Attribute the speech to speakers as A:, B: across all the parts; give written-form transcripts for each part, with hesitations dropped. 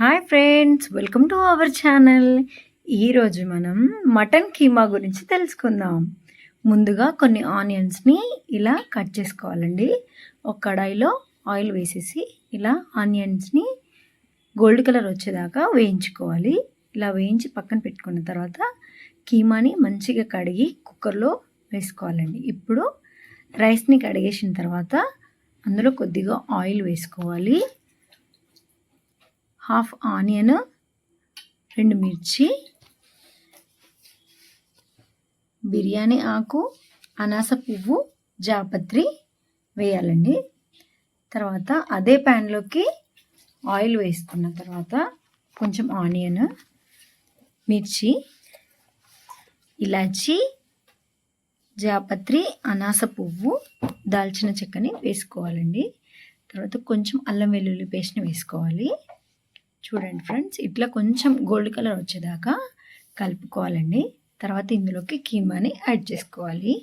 A: Hi friends, welcome to our channel. ఈరోజు మనం mutton keema గురించి తెలుసుకుందాం. ముందుగా కొన్ని ఆనియన్స్ని ఇలా కట్ చేసుకోవాలండి. ఒక కడాయిలో ఆయిల్ వేసేసి ఇలా ఆనియన్స్ని గోల్డ్ కలర్ వచ్చేదాకా వేయించుకోవాలి. ఇలా వేయించి పక్కన పెట్టుకున్న తర్వాత కీమాని మంచిగా కడిగి కుక్కర్లో వేసుకోవాలండి. ఇప్పుడు రైస్ని కడిగేసిన తర్వాత అందులో కొద్దిగా ఆయిల్ వేసుకోవాలి. హాఫ్ ఆనియన్, 2 మిర్చి, బిర్యానీ ఆకు, అనాస పువ్వు, జాపత్రి వేయాలండి. తర్వాత అదే ప్యాన్లోకి ఆయిల్ వేసుకున్న తర్వాత కొంచెం ఆనియన్, మిర్చి, ఇలాచి, జాపత్రి, అనాస పువ్వు, దాల్చిన చెక్కని వేసుకోవాలండి. తర్వాత కొంచెం అల్లం వెల్లుల్లి పేస్ట్ని వేసుకోవాలి. చూడండి ఫ్రెండ్స్, ఇట్లా కొంచెం గోల్డ్ కలర్ వచ్చేదాకా కలుపుకోవాలండి. తర్వాత ఇందులోకి కీమాని యాడ్ చేసుకోవాలి.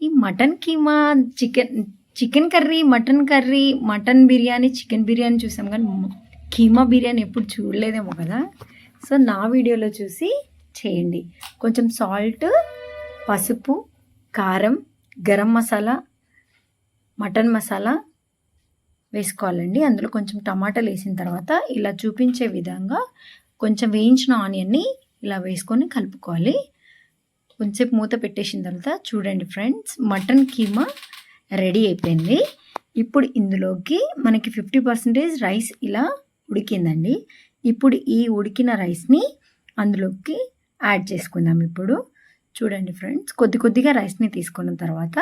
A: ఈ mutton keema, chicken curry, mutton curry, mutton biryani, chicken biryani చూసాం, కానీ కీమా బిర్యానీ ఎప్పుడు చూడలేదేమో కదా. సో నా వీడియోలో చూసి చేయండి. కొంచెం సాల్ట్, పసుపు, కారం, గరం మసాలా, మటన్ మసాలా వేసుకోవాలండి. అందులో కొంచెం టమాటాలు వేసిన తర్వాత ఇలా చూపించే విధంగా కొంచెం వేయించిన ఆనియన్ని ఇలా వేసుకొని కలుపుకోవాలి. కొంచెంసేపు మూత పెట్టేసిన తర్వాత చూడండి ఫ్రెండ్స్, మటన్ కీమా రెడీ అయిపోయింది. ఇప్పుడు ఇందులోకి మనకి 50% రైస్ ఇలా ఉడికిందండి. ఇప్పుడు ఈ ఉడికిన రైస్ని అందులోకి యాడ్ చేసుకుందాం. ఇప్పుడు చూడండి ఫ్రెండ్స్, కొద్దిగా రైస్ని తీసుకున్న తర్వాత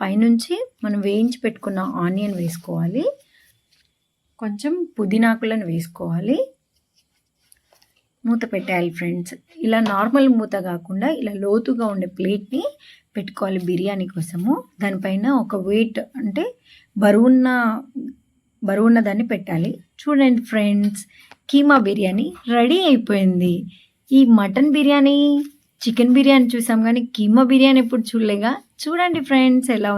A: పైనుంచి మనం వేయించి పెట్టుకున్న ఆనియన్ వేసుకోవాలి. కొంచెం పుదీనాకులను వేసుకోవాలి. మూత పెట్టేయాలి ఫ్రెండ్స్. ఇలా నార్మల్ మూత కాకుండా ఇలా లోతుగా ఉండే ప్లేట్ని పెట్టుకోవాలి బిర్యానీ కోసము. దానిపైన ఒక వెయిట్ అంటే బరువున్న దాన్ని పెట్టాలి. చూడండి ఫ్రెండ్స్, కీమా బిర్యానీ రెడీ అయిపోయింది. ఈ మటన్ బిర్యానీ, చికెన్ బిర్యానీ చూసాం, కానీ కీమా బిర్యానీ ఎప్పుడు చూడలేగా. చూడండి ఫ్రెండ్స్ ఎలా ఉంది.